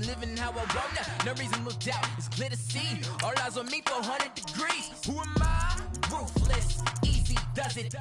living how I want now. No reason to doubt, it's clear to see. All eyes on me, 400 degrees. Who am I? Ruthless, easy does it.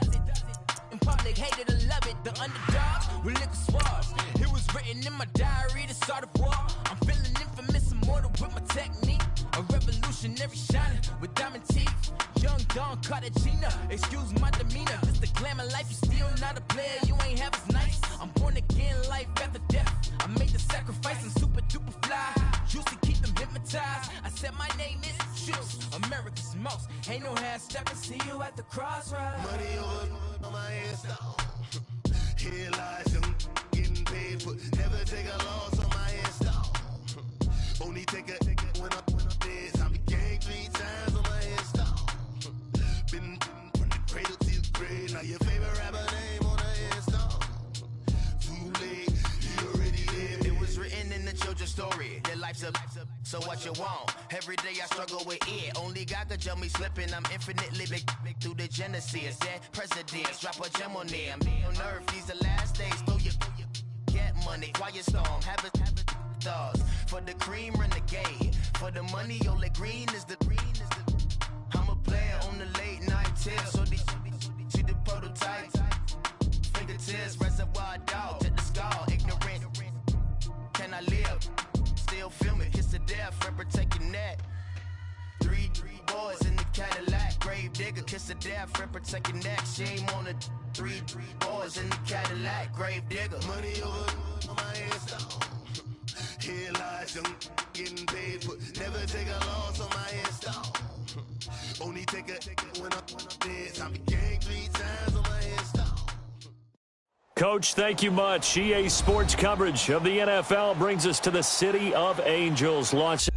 In public, hated or love it. The underdogs with liquor swabs. It was written in my diary to start a war. I'm feeling infamous, immortal with my technique. A revolutionary shining with diamond teeth. Young Don Cartagena, excuse my demeanor. This the glamour life, you still not a player. You ain't half as nice. I'm born again, life after death. I made the sacrifice, I'm super duper fly. Used to keep them hypnotized. I said my name is Juice, America's most. Ain't no half stepping. See you at the crossroads. Money over on my headstone. Here lies young, getting paid for. Never take a loss on my headstone. Only take a when I'm dead. I became 3 times on my headstone. Been from the cradle to the grave. Now your favorite rapper name on the headstone. Too late, you already lived. It was written in the children's story. Their life's up, so what you want? Every day I struggle with it. Only God could jump me slipping. I'm infinitely big through the genesis. Dead presidents, drop a gem on them. On earth, these the last days. Throw your get money, quiet storm. Have it stars. For the cream, renegade. For the money, only green is the. I'm a player on the late night tips. So these see the prototype. Fingertips, reservoir dog. To the skull, ignorant. Can I live? Still film it, kiss to death, friend protect your neck. 3 boys in the Cadillac, grave digger, kiss to death, friend protect your neck. Shame on the 3 boys in the Cadillac, grave digger. Money over on my headstone. Here lies young, getting paid for. Never take a loss on my headstone. Only take a when I'm dead. I became 3 times on my headstone. Coach, thank you much. EA Sports coverage of the NFL brings us to the City of Angels. Launch.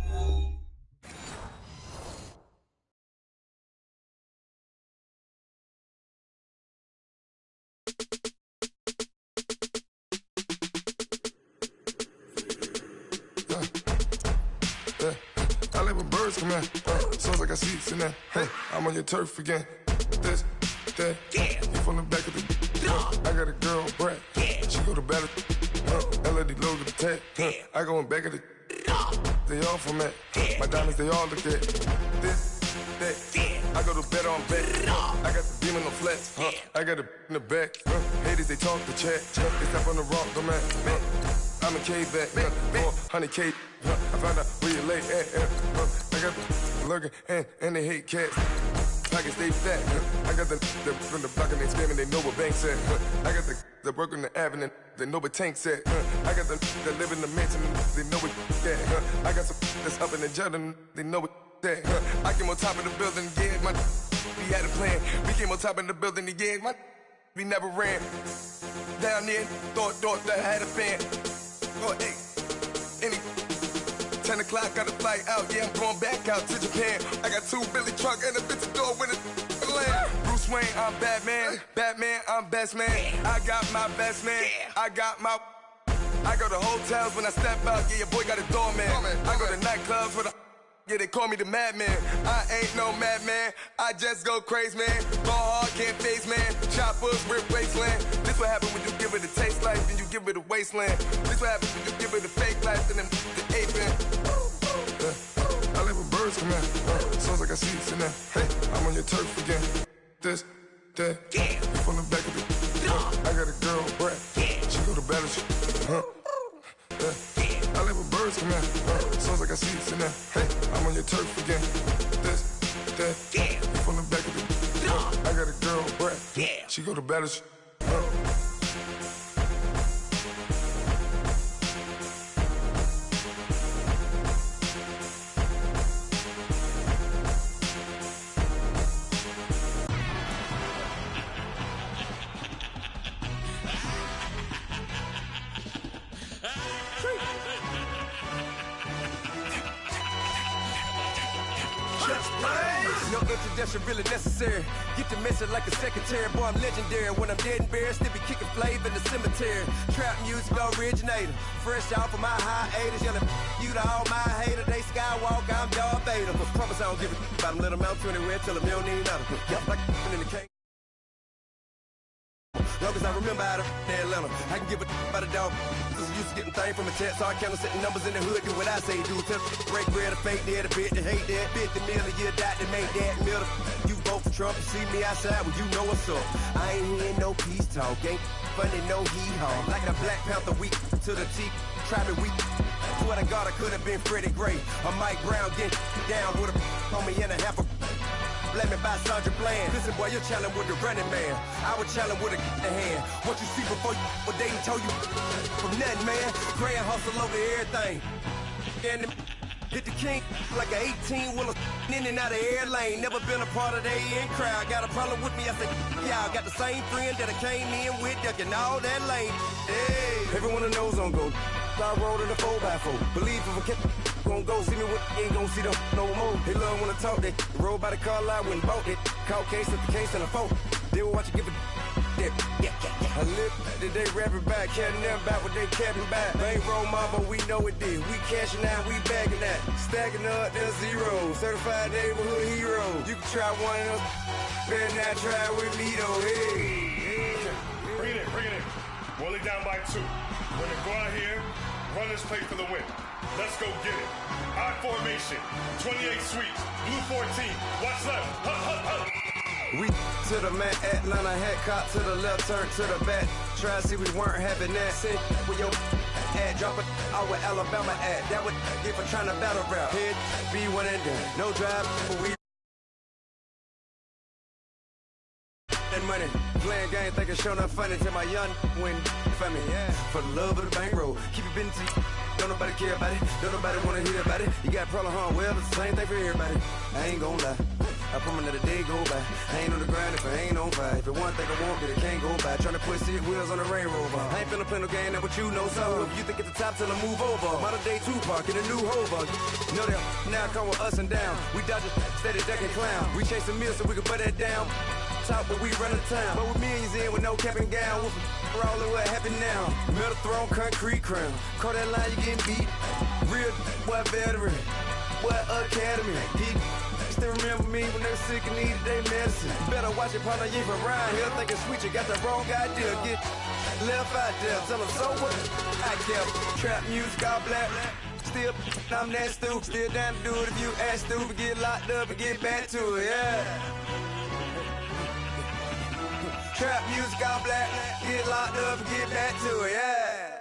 I live with birds come in. Sounds like I got seats in there. Hey, I'm on your turf again. This, that, you from the back of the. I got a girl, Brad. She go to battle. LED logo the tag. I go in back of the. They all from that. My diamonds, they all look at. This, that. I go to bed on bed. I got the beam in the flats. I got it in the back. Haters, they talk the chat. They step on the rock, the man. I'm a K-back. 400K. I found out where you lay at. I got the lurking and they hate cats. Pockets stay fat. I got the from the block and they screaming, they know what banks at. I got the work on the avenue, they know what tanks at. I got the that live in the mansion, they know what that. I got some that's up in the jungle, they know what that. I came on top of the building, yeah, my we had a plan. We came on top of the building, yeah, my we never ran. Down there, thought that I had a fan. Oh, hey, any 10 o'clock, got a flight out, yeah, I'm going back out to Japan. I got 2 Billy truck and a bitch door with a land. Bruce Wayne, I'm Batman. Batman, I'm best man. I got my best man. I got my. I go to hotels when I step out, yeah, your boy got a doorman. I go to nightclubs with a. Yeah, they call me the madman. I ain't no madman. I just go crazy, man. Ball hard, can't face, man. Choppers, rip wasteland. This what happen when you give it a taste life, then you give it a wasteland. This what happen when you give it a fake life, and then the ape man. I live with birds come in. Sounds like I see seats in there. Hey, I'm on your turf again. This, that, you from the back of the. I got a girl, Brad. She go to battle. I live with birds come in. Sounds like I see seats in there. Hey, I'm on your turf again. This, that, you from the back of the. I got a girl, Brad. She go to battle. No introduction really necessary. Get the message like a secretary. Boy, I'm legendary. When I'm dead and buried, still be kicking flavor in the cemetery. Trap music originator. Fresh off of my hiatus. Yelling you to all my haters. They skywalk, I'm Darth Vader. But promise I don't give a about them. Let them out anywhere. Tell them you don't need nothing. Like in the king. Long as I remember how to Atlanta, I can give a about a dog. I'm used to getting things from a text, so I count setting numbers in the hood. Do what I say, do. Tell break bread, a fake there, the bit, the hate that. 50 million, you died to make that middle. You vote for Trump, you see me outside, well, you know what's up. I ain't hearing no peace talk, ain't funny, no hee-haw. Like the Black Panther week to the teeth, try me weak. Swear to God, I could have been Freddie Gray or Mike Brown, get down with a on me and a half a. Let me buy Sandra Bland. Listen, boy, you're challenging with the running man. I would challenge with a hand. What you see before you, what they told you from nothing, man. Grand hustle over everything. And hit the king like an 18-wheeler in and out of air lane. Never been a part of the in crowd. Got a problem with me? I said, y'all got the same friend that I came in with, ducking all that lane. Hey, everyone knows on go. I rolled in a 4x4. Believe if I kept gon' go see me with ain't gon' see them no more. They love when I talk that. Roll by the car lot, went and bought it. Caught case at the case and a phone. They will watch you give a dip. I live that they rapping back, carrying them back what they capping back. Bankroll mama, we know it did. We cashing out, we bagging that. Stacking up, there's zero. Certified neighborhood hero. You can try one of them. Better not try with me though. Hey. Bring it in. Roll it down by 2. We're gonna go out here, run this play for the win. Let's go get it. I formation, 28 sweeps, blue 14. Watch left. Hut. We to the man, Atlanta head cop to the left, turn to the back. Try to see we weren't having that. Sit with your ad, drop it out with Alabama ad. That would get for trying to battle rap. Head, B1 and down. No drive, but we money. Playing game, thinking show not funny till my young win for me. Yeah. For the love of the bankroll. Keep it busy. Don't nobody care about it. Don't nobody wanna hear about it. You got a problem, huh? Well, it's the same thing for everybody. I ain't gon' lie. I promise that a day go by. I ain't on the grind if I ain't on fire. If it one thing I want, then it can't go by. Tryna put 6 wheels on the Range Rover. I ain't finna play no game, that what you know. So if you think it's the top, tell them move over. Modern day Tupac in a new Hover. Know that now come with us and down. We dodge a steady ducking clown. We chase a meal so we can put that down. Talk, but we run the town. But with millions in with no cap and gown. We're all in what happened now. Metal throne, concrete crown. Call that line, you getting beat. Real, what veteran. What academy. He still remember me when they were sick and needed their medicine. Better watch it, partner, you from around here thinking sweet, you got the wrong idea. Get left out there, tell them so what I kept. Trap music, all black. Still, I'm that stupid. Still down to do it if you ask stupid. Get locked up and get back to it, yeah. Trap music, all black. Get locked up and get back to it, yeah.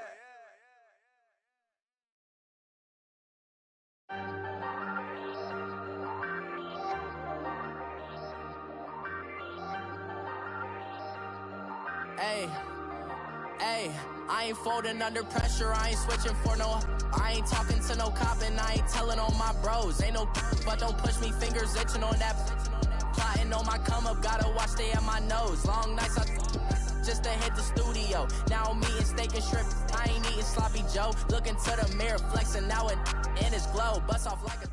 Hey, I ain't folding under pressure, I ain't switching for no. I ain't talking to no cop and I ain't telling on my bros. Ain't no but don't push me, fingers itching on that. Plotting on my come up, gotta watch they at my nose. Long nights I just to hit the studio. Now I'm eating steak and shrimp, I ain't eating sloppy Joe. Looking to the mirror, flexing now in his glow. Bust off like a...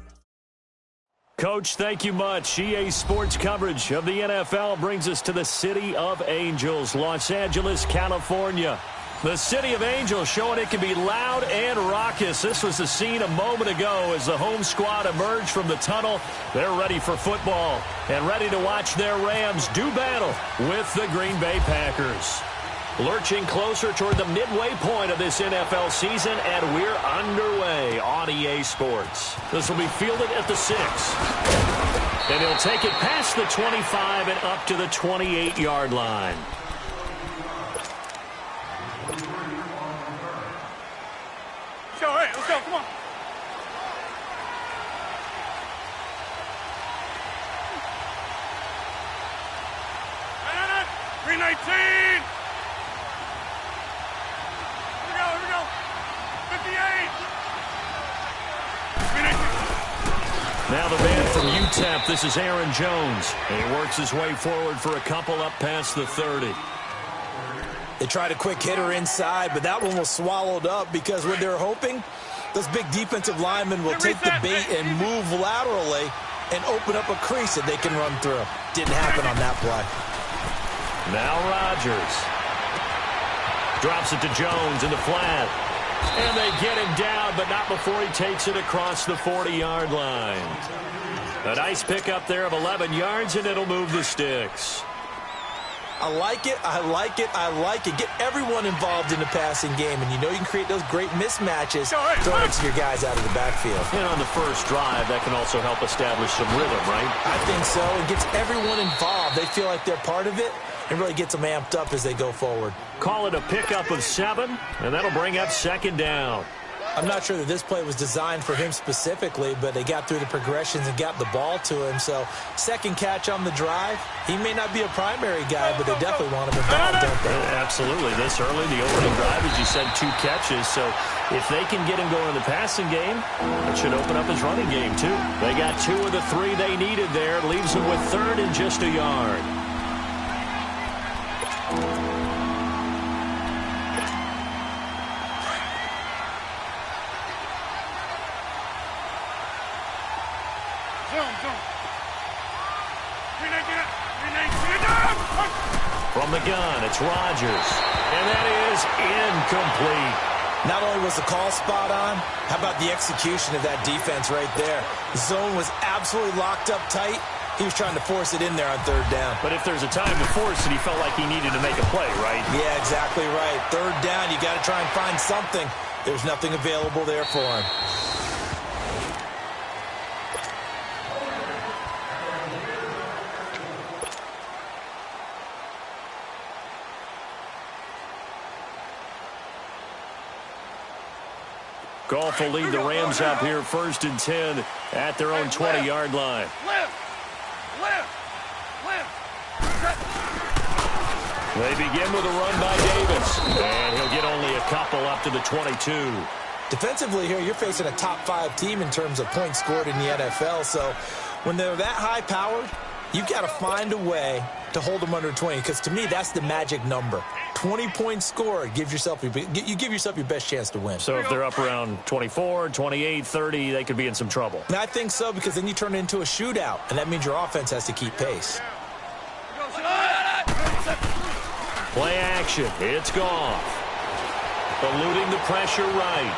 Coach, thank you much. EA Sports coverage of the NFL brings us to the City of Angels, Los Angeles, California. The City of Angels showing it can be loud and raucous. This was the scene a moment ago as the home squad emerged from the tunnel. They're ready for football and ready to watch their Rams do battle with the Green Bay Packers. Lurching closer toward the midway point of this NFL season, and we're underway on EA Sports. This will be fielded at the 6. And he'll take it past the 25 and up to the 28-yard line. Let's go, come on. And 319. Here we go. 58. 319. Now the man from UTEP, this is Aaron Jones. And he works his way forward for a couple up past the 30. They tried a quick hitter inside, but that one was swallowed up because what they're hoping, those big defensive linemen will take the bait and move laterally and open up a crease that they can run through. Didn't happen on that play. Now Rodgers drops it to Jones in the flat. And they get him down, but not before he takes it across the 40-yard line. A nice pickup there of 11 yards, and it'll move the sticks. I like it. I like it. I like it. Get everyone involved in the passing game, and you know you can create those great mismatches throwing it to your guys out of the backfield. And on the first drive, that can also help establish some rhythm, right? I think so. It gets everyone involved. They feel like they're part of it and really gets them amped up as they go forward. Call it a pickup of 7, and that'll bring up second down. I'm not sure that this play was designed for him specifically, but they got through the progressions and got the ball to him. So second catch on the drive. He may not be a primary guy, but they definitely want him involved, don't they? Absolutely. This early, the opening drive, as you said, 2 catches. So if they can get him going in the passing game, it should open up his running game, too. They got 2 of the 3 they needed there. Leaves them with 3rd and just a yard. From the gun, it's Rodgers. And that is incomplete. Not only was the call spot on, how about the execution of that defense right there? The zone was absolutely locked up tight. He was trying to force it in there on 3rd down. But if there's a time to force it, he felt like he needed to make a play, right? Yeah, exactly right. 3rd down, you got to try and find something. There's nothing available there for him. Goff will lead the Rams up here 1st and 10 at their own 20-yard line. They begin with a run by Davis, and he'll get only a couple up to the 22. Defensively here, you're facing a top 5 team in terms of points scored in the NFL, so when they're that high-powered, you've got to find a way to hold them under 20, because to me, that's the magic number. 20 points scored, you give yourself your best chance to win. So if they're up around 24, 28, 30, they could be in some trouble. And I think so, because then you turn it into a shootout, and that means your offense has to keep pace. Play action. It's Goff. Eluding the pressure right.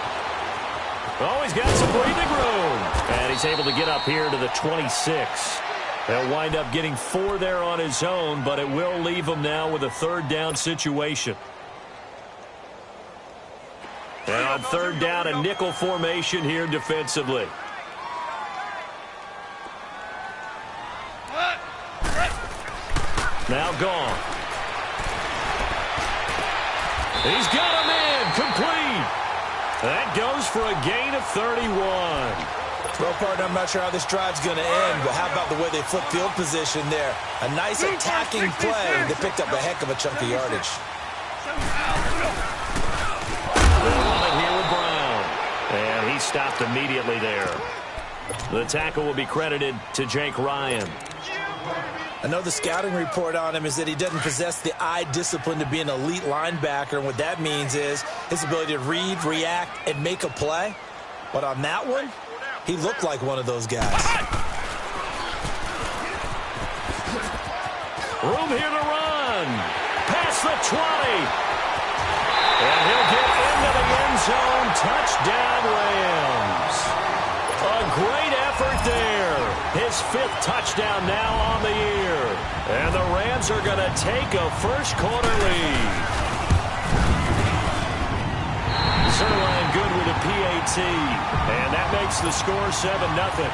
Oh, he's got some breathing room. And he's able to get up here to the 26. They'll wind up getting 4 there on his own, but it will leave him now with a 3rd down situation. And on 3rd down, a nickel formation here defensively. Now Goff. He's got him in. Complete. That goes for a gain of 31. Well, partner, I'm not sure how this drive's going to end, but how about the way they flip field position there? A nice attacking play. They picked up a heck of a chunk of yardage. They run it here with Brown. And he stopped immediately there. The tackle will be credited to Jake Ryan. I know the scouting report on him is that he doesn't possess the eye discipline to be an elite linebacker, and what that means is his ability to read, react, and make a play. But on that one, he looked like one of those guys. Room here to run. Past the 20. And he'll get into the end zone. Touchdown, Rams. A great effort there. His 5th touchdown now on the year. And the Rams are going to take a first-quarter lead. Zerline good with a PAT. And that makes the score 7-0.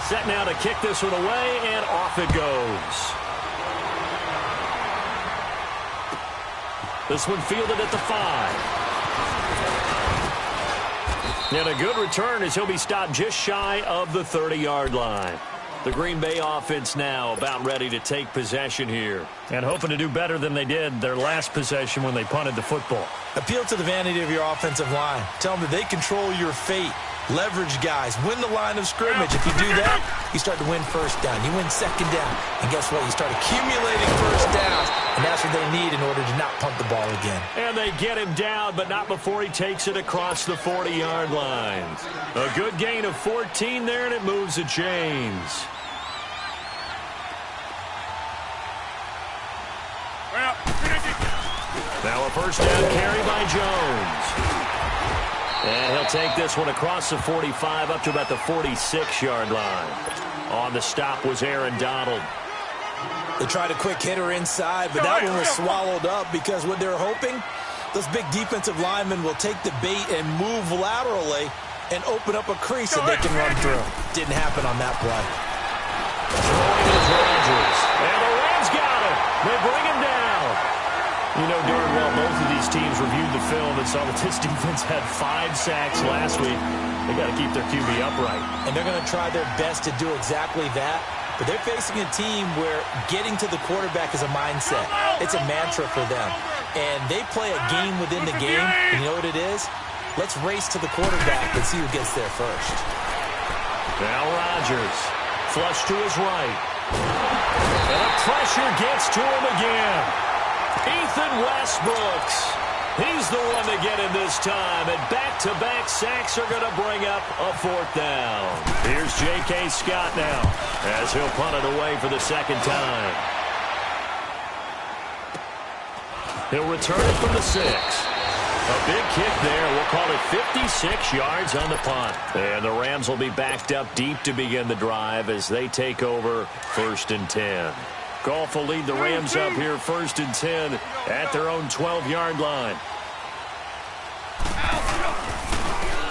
Set now to kick this one away, and off it goes. This one fielded at the 5. And a good return as he'll be stopped just shy of the 30-yard line. The Green Bay offense now about ready to take possession here. And hoping to do better than they did their last possession when they punted the football. Appeal to the vanity of your offensive line. Tell them that they control your fate. Leverage guys. Win the line of scrimmage. If you do that, you start to win 1st down. You win 2nd down. And guess what? You start accumulating 1st downs. And that's what they need in order to not punt the ball again. And they get him down, but not before he takes it across the 40-yard line. A good gain of 14 there, and it moves the chains. Now a 1st down carry by Jones. And he'll take this one across the 45 up to about the 46-yard line. On the stop was Aaron Donald. They tried a quick hitter inside, but that one was swallowed up because what they're hoping, those big defensive linemen will take the bait and move laterally and open up a crease that they can run through. Didn't happen on that play. Throwing is Rodgers. And the Rams got him. They bring him down. You know darn well both of these teams reviewed the film and saw that this defense had 5 sacks last week. They got to keep their QB upright. And they're going to try their best to do exactly that. But they're facing a team where getting to the quarterback is a mindset. It's a mantra for them. And they play a game within the game. And you know what it is? Let's race to the quarterback and see who gets there first. Now Rodgers. Flush to his right. And the pressure gets to him again. Ethan Westbrooks. He's the one to get him this time. And back-to-back sacks are going to bring up a 4th down. Here's J.K. Scott now as he'll punt it away for the second time. He'll return it from the 6. A big kick there. We'll call it 56 yards on the punt. And the Rams will be backed up deep to begin the drive as they take over 1st and 10. Goff will lead the Rams up here 1st and 10 at their own 12-yard line.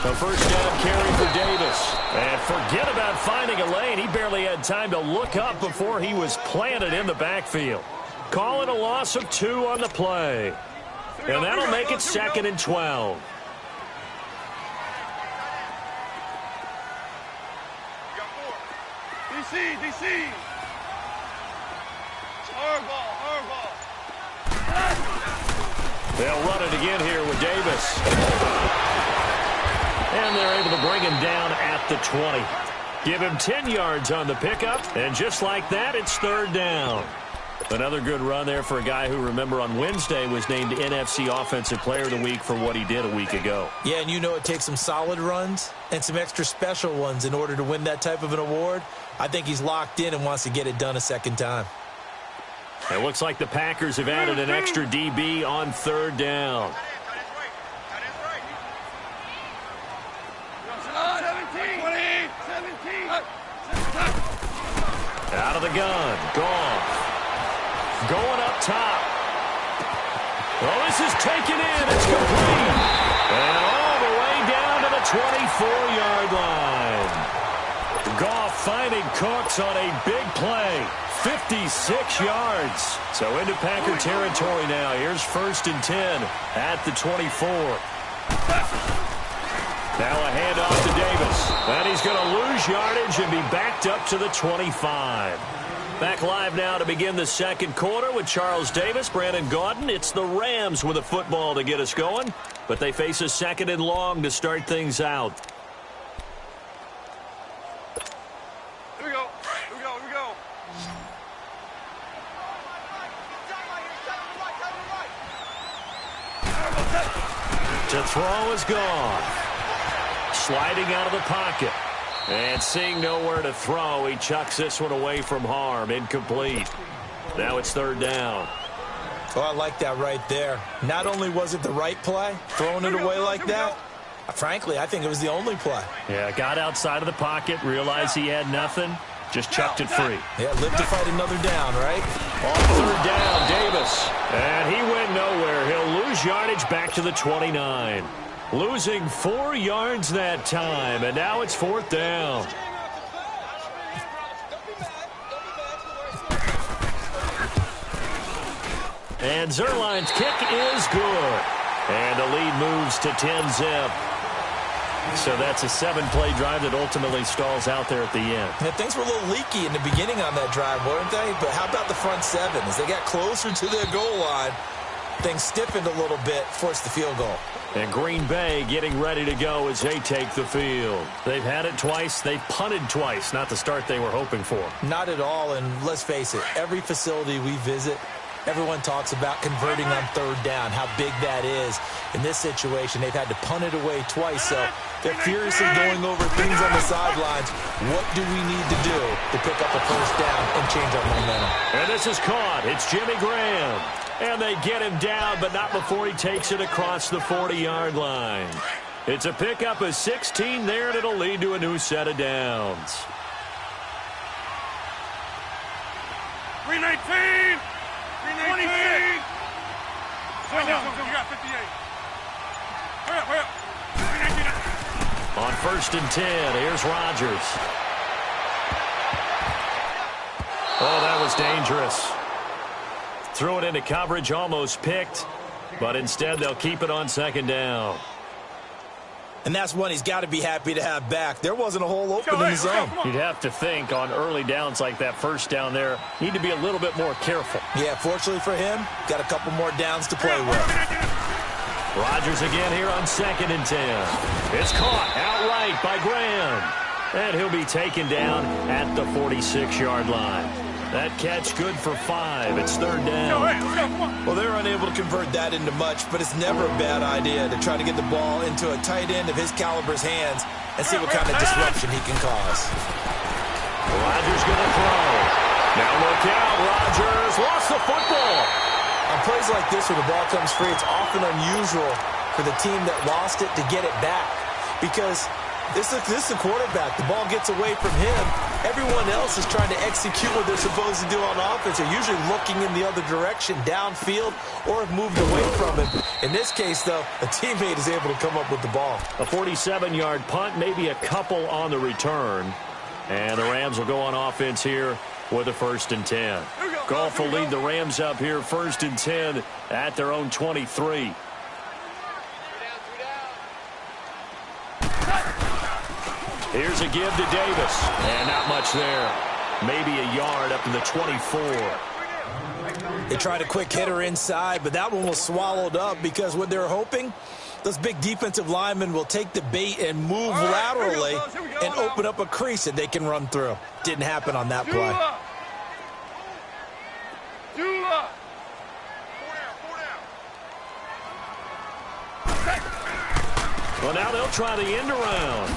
A first down carry for Davis. And forget about finding a lane. He barely had time to look up before he was planted in the backfield. Call it a loss of 2 on the play. And that'll make it 2nd and 12. DC. They'll run it again here with Davis. And they're able to bring him down at the 20. Give him 10 yards on the pickup. And just like that, it's 3rd down. Another good run there for a guy who, remember, on Wednesday was named NFC Offensive Player of the Week for what he did a week ago. Yeah, and you know it takes some solid runs and some extra special ones in order to win that type of an award. I think he's locked in and wants to get it done a second time. It looks like the Packers have added an extra DB on 3rd down. Out of the gun. Goff. Going up top. Oh, this is taken in. It's complete. And all the way down to the 24-yard line. Goff finding Cooks on a big play. 56 yards. So into Packer territory now. Here's 1st and 10 at the 24. Now a handoff to Davis. And he's going to lose yardage and be backed up to the 25. Back live now to begin the second quarter with Charles Davis, Brandon Gaudin. It's the Rams with a football to get us going, but they face a 2nd and long to start things out. Here we go. To throw is gone. Sliding out of the pocket. And seeing nowhere to throw, he chucks this one away from harm. Incomplete. Now it's 3rd down. Oh, I like that right there. Not only was it the right play, throwing it away like that, frankly, I think it was the only play. Yeah, got outside of the pocket, realized he had nothing, just chucked it free. Yeah, live to fight another down, right? On 3rd down, Davis. And he went nowhere. He'll lose yardage back to the 29. Losing 4 yards that time, and now it's 4th down. And Zerline's kick is good. And the lead moves to 10-zip. So that's a 7-play drive that ultimately stalls out there at the end. Yeah, things were a little leaky in the beginning on that drive, weren't they? But how about the front 7? As they got closer to their goal line, things stiffened a little bit, forced the field goal. And Green Bay getting ready to go as they take the field. They've had it twice. They've punted twice. Not the start they were hoping for. Not at all. And let's face it, every facility we visit, everyone talks about converting on 3rd down, how big that is. In this situation, they've had to punt it away twice. So they're furiously going over things on the sidelines. What do we need to do to pick up a 1st down and change our momentum? And this is caught. It's Jimmy Graham. And they get him down, but not before he takes it across the 40-yard line. It's a pickup of 16 there, and it'll lead to a new set of downs. 319. 26. You got 58. Hurry up. On 1st and 10, here's Rodgers. Oh, that was dangerous. Threw it into coverage, almost picked, but instead they'll keep it on 2nd down. And that's one he's got to be happy to have back. There wasn't a hole open in the zone. You'd have to think on early downs like that, 1st down there, need to be a little bit more careful. Yeah, fortunately for him, got a couple more downs to play with. Rodgers again here on 2nd and 10. It's caught outright by Graham. And he'll be taken down at the 46-yard line. That catch good for 5. It's 3rd down. Well, they're unable to convert that into much, but it's never a bad idea to try to get the ball into a tight end of his caliber's hands and see what kind of disruption he can cause. Rodgers going to throw. Now look out, Rodgers lost the football. On plays like this where the ball comes free, it's often unusual for the team that lost it to get it back because this is the quarterback. The ball gets away from him. Everyone else is trying to execute what they're supposed to do on offense. They're usually looking in the other direction, downfield, or have moved away from him. In this case, though, a teammate is able to come up with the ball. A 47-yard punt, maybe a couple on the return. And the Rams will go on offense here with a 1st and 10. Goff will lead the Rams up here 1st and 10 at their own 23. Here's a give to Davis. And not much there. Maybe a yard up to the 24. They tried a quick hitter inside, but that one was swallowed up because what they're hoping, those big defensive linemen will take the bait and move laterally and open up a crease that they can run through. Didn't happen on that play. Well, now they'll try the end around.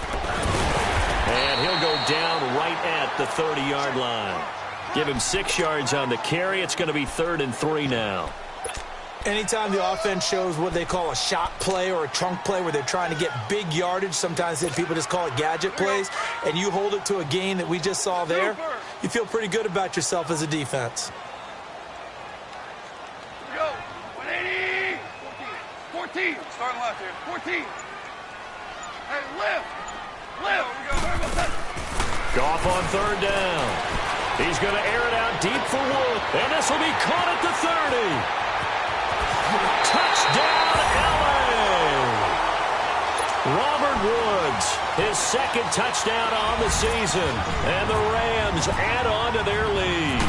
And he'll go down right at the 30-yard line. Give him 6 yards on the carry. It's going to be 3rd and 3 now. Anytime the offense shows what they call a shot play or a trunk play where they're trying to get big yardage, sometimes people just call it gadget plays, and you hold it to a gain that we just saw there, you feel pretty good about yourself as a defense. 14. Starting left here. 14. Hey, lift. Goff on 3rd down. He's going to air it out deep for Wood. And this will be caught at the 30. Touchdown, L.A. Robert Woods, his 2nd touchdown on the season. And the Rams add on to their lead.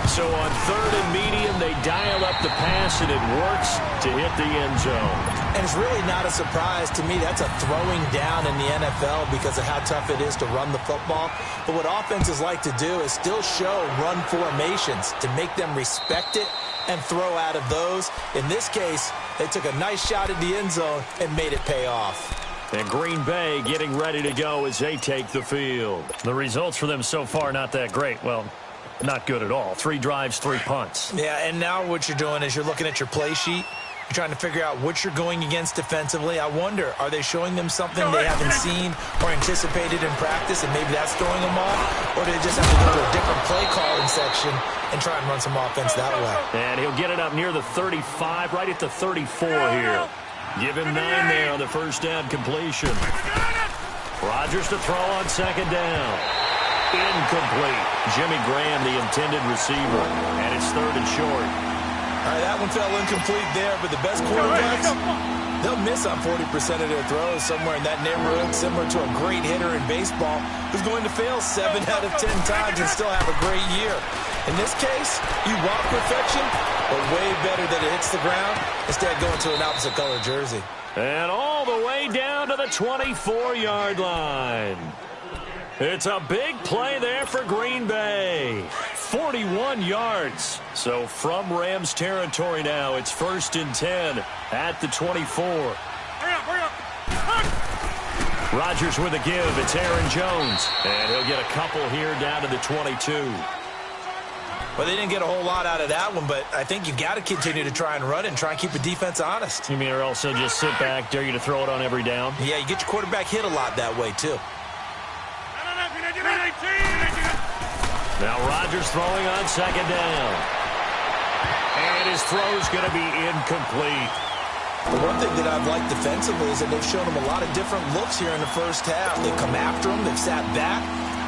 So on 3rd and medium, they dial up the pass, and it works to hit the end zone. And it's really not a surprise to me. That's a throwing down in the NFL because of how tough it is to run the football. But what offenses like to do is still show run formations to make them respect it and throw out of those. In this case, they took a nice shot at the end zone and made it pay off. And Green Bay getting ready to go as they take the field. The results for them so far not that great. Well, not good at all. 3 drives, 3 punts. Yeah, and now what you're doing is you're looking at your play sheet. You're trying to figure out what you're going against defensively. I wonder, are they showing them something they haven't seen or anticipated in practice, and maybe that's throwing them off? Or do they just have to go to a different play calling section and try and run some offense that way? And he'll get it up near the 35, right at the 34 here. Give him 9 there on the 1st down completion. Rodgers to throw on 2nd down. Incomplete. Jimmy Graham, the intended receiver. And it's 3rd and short. All right, that one fell incomplete there, but the best quarterbacks, they'll miss on 40% of their throws somewhere in that neighborhood, similar to a great hitter in baseball who's going to fail 7 out of 10 times and still have a great year. In this case, you want perfection, but way better that it hits the ground instead of going to an opposite color jersey. And all the way down to the 24-yard line. It's a big play there for Green Bay. 41 yards. So from Rams territory now, it's 1st and 10 at the 24. Hurry up. Rodgers with a give. It's Aaron Jones. And he'll get a couple here down to the 22. Well, they didn't get a whole lot out of that one, but I think you got to continue to try and run it and try and keep the defense honest. You mean or also just sit back, dare you to throw it on every down? Yeah, you get your quarterback hit a lot that way, too. Now Rodgers throwing on second down. And his throw's going to be incomplete. The one thing that I've liked defensively is that they've shown him a lot of different looks here in the first half. They've come after him. They've sat back.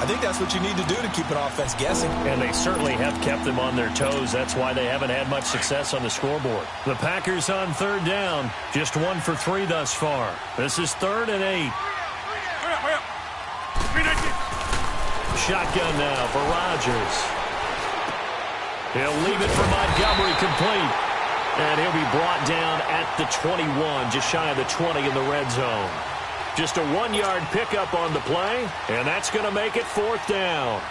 I think that's what you need to do to keep an offense guessing. And they certainly have kept them on their toes. That's why they haven't had much success on the scoreboard. The Packers on third down. Just 1 for 3 thus far. This is 3rd and 8. Shotgun now for Rodgers. He'll leave it for Montgomery complete. And he'll be brought down at the 21, just shy of the 20 in the red zone. Just a 1-yard pickup on the play, and that's going to make it 4th down.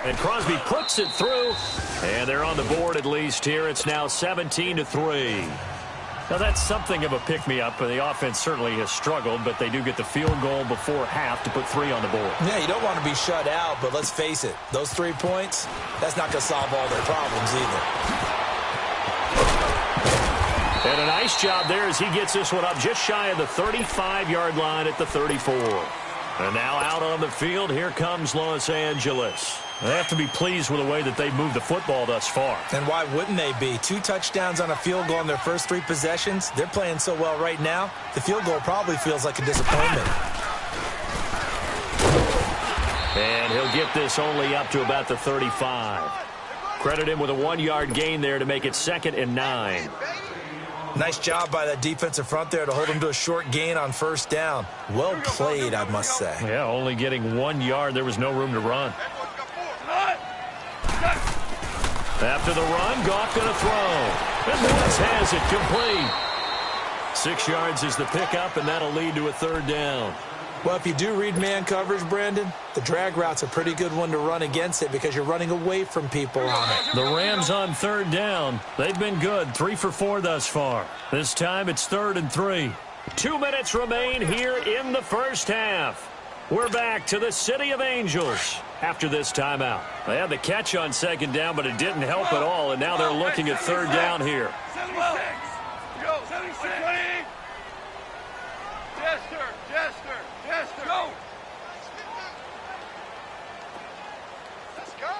And Crosby puts it through, and they're on the board at least here. It's now 17-3. Now, that's something of a pick-me-up, and the offense certainly has struggled, but they do get the field goal before half to put 3 on the board. Yeah, you don't want to be shut out, but let's face it, those 3 points, that's not going to solve all their problems either. And a nice job there as he gets this one up just shy of the 35-yard line at the 34. And now out on the field, here comes Los Angeles. They have to be pleased with the way that they've moved the football thus far. And why wouldn't they be? 2 touchdowns on a field goal in their first 3 possessions. They're playing so well right now, the field goal probably feels like a disappointment. And he'll get this only up to about the 35. Credit him with a 1-yard gain there to make it 2nd and 9. Nice job by that defensive front there to hold him to a short gain on first down. Well played, I must say. Yeah, only getting 1 yard. There was no room to run. After the run, Goff going to throw. And Woods has it complete. 6 yards is the pickup, and that'll lead to a 3rd down. Well, if you do read man coverage, Brandon, the drag route's a pretty good one to run against it because you're running away from people on it. The Rams on 3rd down. They've been good, 3 for 4 thus far. This time it's 3rd and 3. 2 minutes remain here in the first half. We're back to the City of Angels after this timeout. They had the catch on 2nd down, but it didn't help at all, and now they're looking at 3rd down here. 76. Go. 76. Jester. Go. Let's go.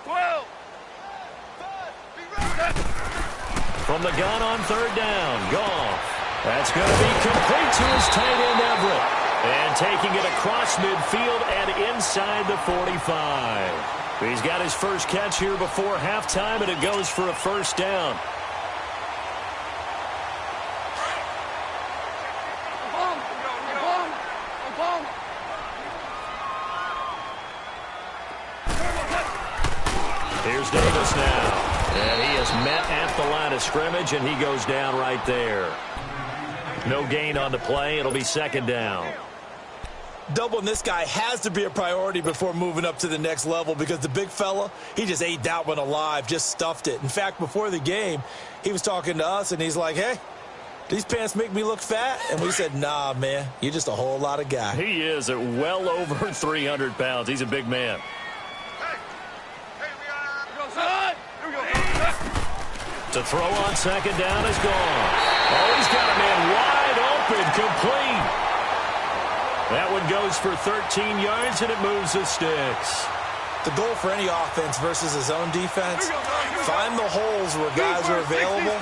12. From the gun on 3rd down, Goff. That's going to be complete to his tight end, Everett. And taking it across midfield and inside the 45. He's got his first catch here before halftime, and it goes for a 1st down. Here's Davis now. And he is met at the line of scrimmage, and he goes down right there. No gain on the play. It'll be 2nd down. Doubling this guy has to be a priority before moving up to the next level because the big fella, he just ate that one alive, just stuffed it. In fact, before the game, he was talking to us, and he's like, hey, these pants make me look fat? And we said, nah, man, you're just a whole lot of guy. He is at well over 300 pounds. He's a big man. To throw on 2nd down is gone. Oh, he's got a man wide open, complete. That one goes for 13 yards, and it moves the sticks. The goal for any offense versus his own defense, find the holes where guys are available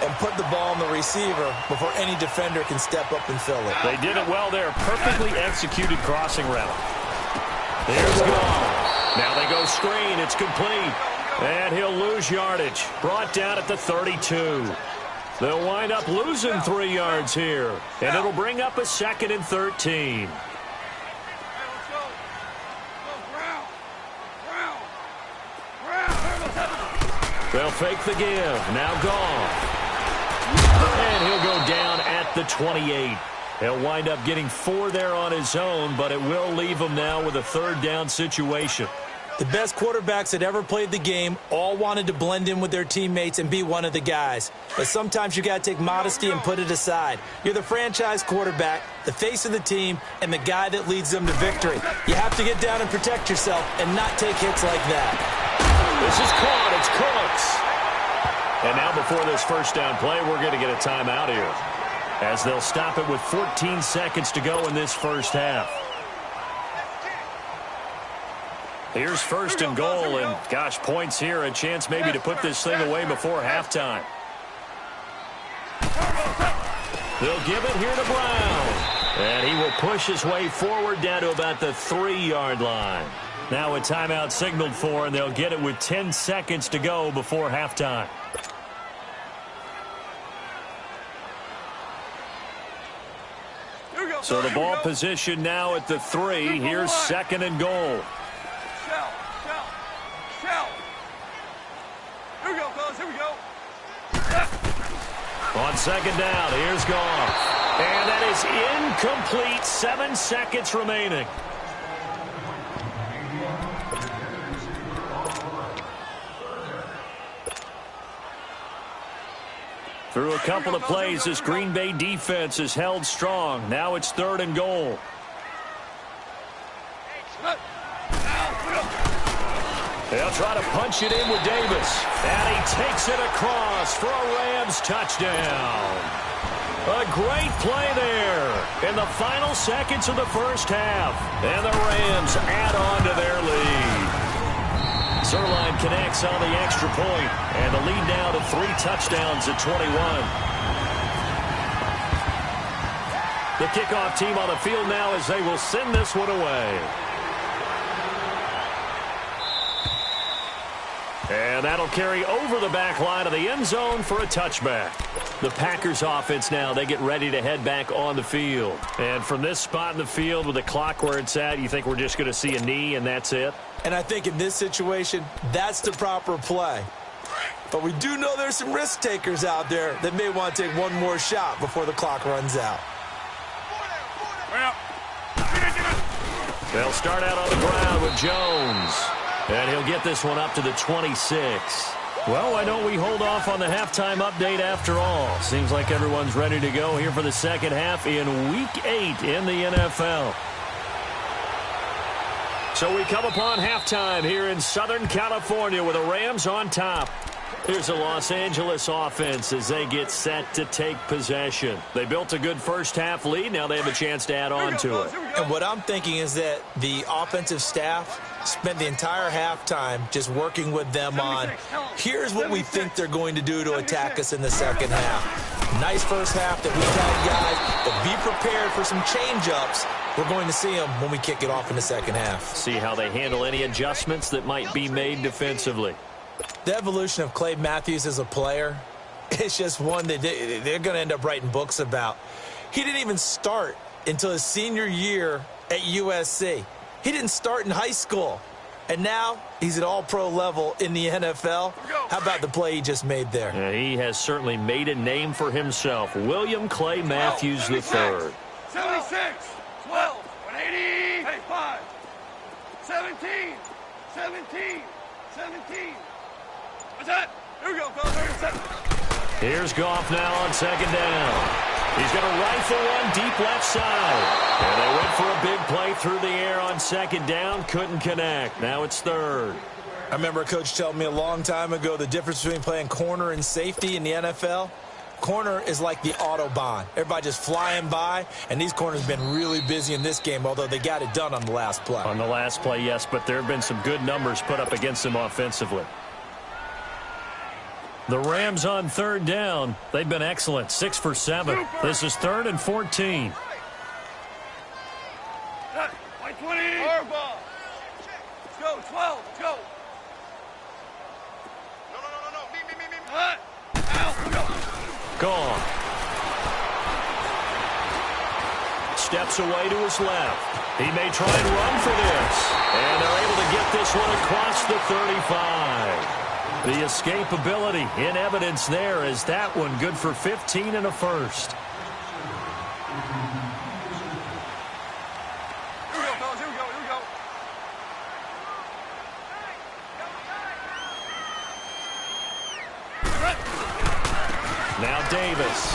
and put the ball on the receiver before any defender can step up and fill it. They did it well there. Perfectly executed crossing route. There's gone. Now they go screen. It's complete. And he'll lose yardage. Brought down at the 32. They'll wind up losing 3 yards here. And it'll bring up a 2nd and 13. They'll fake the give. Now gone. And he'll go down at the 28. He'll wind up getting 4 there on his own, but it will leave him now with a 3rd down situation. The best quarterbacks that ever played the game all wanted to blend in with their teammates and be one of the guys. But sometimes you got to take modesty and put it aside. You're the franchise quarterback, the face of the team, and the guy that leads them to victory. You have to get down and protect yourself and not take hits like that. This is caught. It's Cooks. And now before this 1st down play, we're going to get a timeout here. as they'll stop it with 14 seconds to go in this first half. Here's first and goal, and gosh, points here, a chance maybe to put this thing away before halftime. They'll give it here to Brown, and he will push his way forward down to about the 3-yard line. Now a timeout signaled for, and they'll get it with 10 seconds to go before halftime. So the ball position now at the 3. Here's second and goal. Here we go, fellas. Here we go. On second down, here's Goff. And that is incomplete. 7 seconds remaining. Through a couple of plays, this Green Bay defense is held strong. Now it's third and goal. They'll try to punch it in with Davis. And he takes it across for a Rams touchdown. A great play there in the final seconds of the first half. And the Rams add on to their lead. Zerline connects on the extra point, and the lead now to 3 touchdowns at 21. The kickoff team on the field now as they will send this one away. And that'll carry over the back line of the end zone for a touchback. The Packers offense now, they get ready to head back on the field. And from this spot in the field with the clock where it's at, you think we're just going to see a knee and that's it? And I think in this situation, that's the proper play. But we do know there's some risk takers out there that may want to take one more shot before the clock runs out. They'll start out on the ground with Jones. And he'll get this one up to the 26. Well, why don't we hold off on the halftime update after all? Seems like everyone's ready to go here for the second half in Week 8 in the NFL. So we come upon halftime here in Southern California with the Rams on top. Here's the Los Angeles offense as they get set to take possession. They built a good first half lead. Now they have a chance to add on to it. And what I'm thinking is that the offensive staff spent the entire halftime just working with them on, here's what we think they're going to do to attack us in the second half. Nice first half that we've had, guys, but be prepared for some change-ups. We're going to see them when we kick it off in the second half. See how they handle any adjustments that might be made defensively. The evolution of Clay Matthews as a player, it's just one that they're going to end up writing books about. He didn't even start until his senior year at USC. He didn't start in high school. And now he's at all-pro level in the NFL. How about the play he just made there? Yeah, he has certainly made a name for himself. William Clay Matthews III. 76, 12, 180, hey, 5, 17, 17, 17. What's that? Here we go, fellas. Here's Goff now on second down. He's going to rifle one deep left side. And they went for a big play through the air on second down. Couldn't connect. Now it's third. I remember a coach telling me a long time ago the difference between playing corner and safety in the NFL. Corner is like the Autobahn. Everybody just flying by, and these corners have been really busy in this game, although they got it done on the last play. On the last play, yes, but there have been some good numbers put up against them offensively. The Rams on third down. They've been excellent. 6 for 7. This is 3rd and 14. 20. Let's go, 12. Let's go. No. Me. Gone. Steps away to his left. He may try and run for this. And they're able to get this one across the 35. The escapability in evidence there is that one good for 15 and a first. Here we go, fellas. Here we go. Now Davis.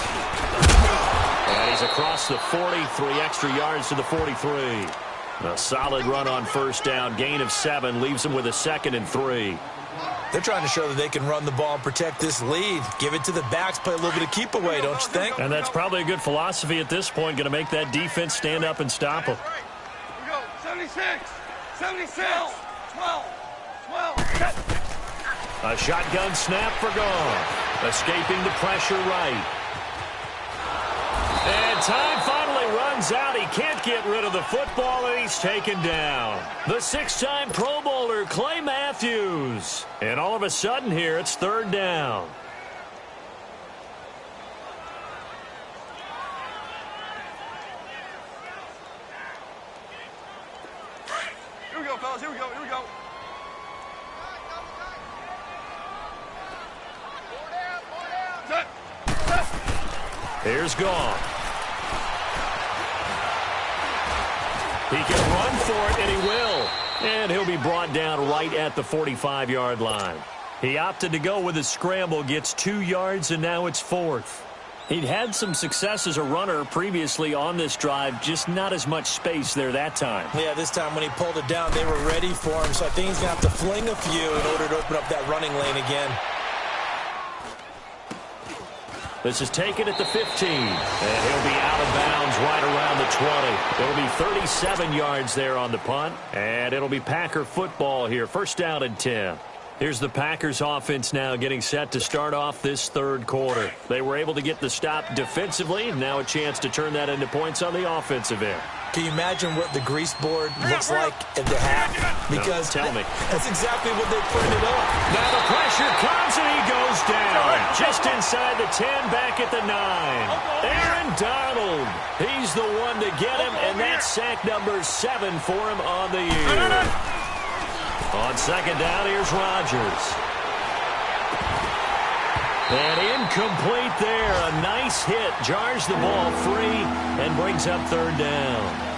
And he's across the 40, 3 extra yards to the 43. A solid run on first down. Gain of 7 leaves him with a 2nd and 3. They're trying to show that they can run the ball and protect this lead. Give it to the backs, play a little bit of keep away, don't you think? And that's probably a good philosophy at this point, going to make that defense stand up and stop them. Here we go. 76. 76. 12. 12. A shotgun snap for Goff. Escaping the pressure right. And time finally runs out. He can't get rid of the football, and he's taken down. The 6-time Pro Bowler, Clay Matthews. And all of a sudden here, it's 3rd down. Here we go, fellas. Here we go. Here we go. Here's Goff. He can run for it, and he will. And he'll be brought down right at the 45-yard line. He opted to go with a scramble, gets 2 yards, and now it's 4th. He'd had some success as a runner previously on this drive, just not as much space there that time. Yeah, this time when he pulled it down, they were ready for him, so I think he's going to have to fling a few in order to open up that running lane again. This is taken at the 15, and he'll be out of bounds right around the 20. It'll be 37 yards there on the punt, and it'll be Packer football here. 1st down and 10. Here's the Packers offense now getting set to start off this 3rd quarter. They were able to get the stop defensively, and now a chance to turn that into points on the offensive end. Can you imagine what the grease board looks like at the half? Because no, tell me. That's exactly what they printed up. Now the pressure comes, and he goes down. Just inside the 10, back at the 9. Aaron Donald. He's the one to get him, and that's sack number 7 for him on the year. On 2nd down, here's Rodgers. And incomplete there. A nice hit. Jars the ball free and brings up 3rd down.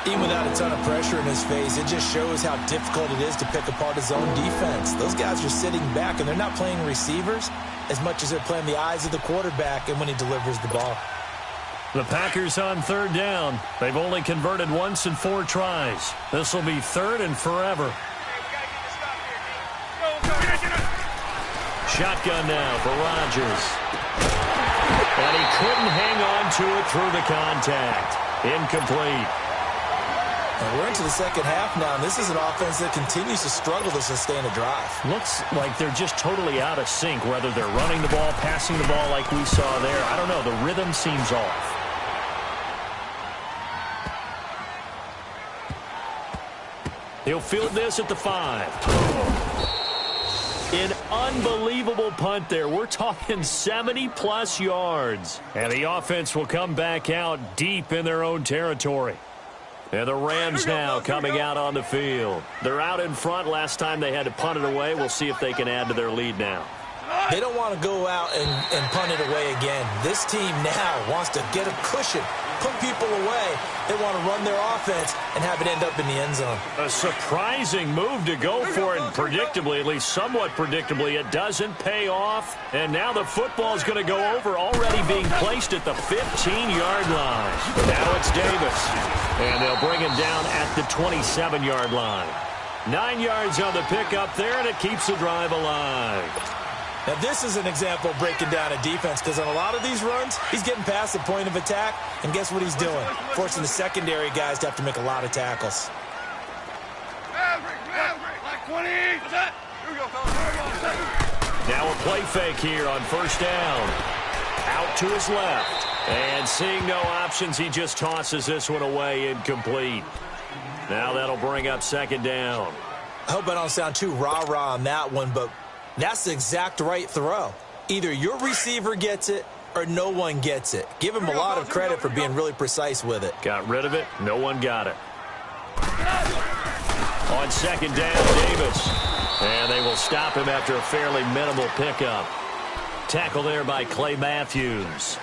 Even without a ton of pressure in his face, it just shows how difficult it is to pick apart his own defense. Those guys are sitting back, and they're not playing receivers as much as they're playing the eyes of the quarterback and when he delivers the ball. The Packers on 3rd down. They've only converted once in 4 tries. This will be 3rd and forever. Shotgun now for Rodgers. And he couldn't hang on to it through the contact. Incomplete. And we're into the 2nd half now, and this is an offense that continues to struggle to sustain a drive. Looks like they're just totally out of sync, whether they're running the ball, passing the ball like we saw there. I don't know. The rhythm seems off. He'll field this at the 5. An unbelievable punt there. We're talking 70-plus yards. And the offense will come back out deep in their own territory. And the Rams now coming out on the field. They're out in front. Last time they had to punt it away. We'll see if they can add to their lead now. They don't want to go out and punt it away again. This team now wants to get a cushion, put people away. They want to run their offense and have it end up in the end zone. A surprising move to go for it, and predictably, at least somewhat predictably, it doesn't pay off. And now the football is going to go over, already being placed at the 15-yard line. Now it's Davis, and they'll bring him down at the 27-yard line. 9 yards on the pickup there, and it keeps the drive alive. Now, this is an example of breaking down a defense, because on a lot of these runs, he's getting past the point of attack, and guess what he's doing? Forcing the secondary guys to have to make a lot of tackles. Now a play fake here on 1st down. Out to his left. And seeing no options, he just tosses this one away, incomplete. Now that'll bring up 2nd down. I hope I don't sound too rah-rah on that one, but that's the exact right throw. Either your receiver gets it or no one gets it. Give him a lot of credit for being really precise with it. Got rid of it. No one got it. On 2nd down, Davis. And they will stop him after a fairly minimal pickup. Tackle there by Clay Matthews.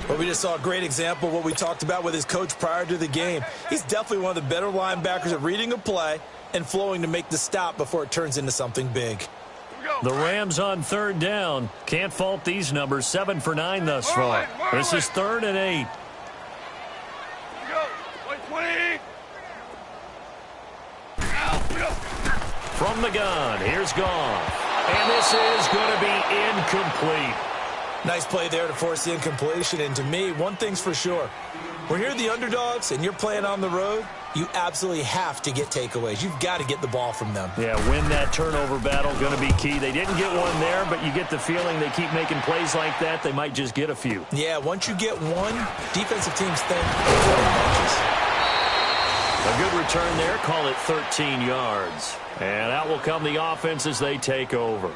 Well, we just saw a great example of what we talked about with his coach prior to the game. He's definitely one of the better linebackers at reading a play and flowing to make the stop before it turns into something big. The Rams on 3rd down. Can't fault these numbers. 7 for 9 thus far. This is 3rd and 8. From the gun, here's Goff. And this is going to be incomplete. Nice play there to force the incompletion. And to me, one thing's for sure. When you're the underdogs and you're playing on the road, you absolutely have to get takeaways. You've got to get the ball from them. Yeah, win that turnover battle, going to be key. They didn't get one there, but you get the feeling they keep making plays like that, they might just get a few. Yeah, once you get one, defensive teams think. A good return there, call it 13 yards. And out will come the offense as they take over.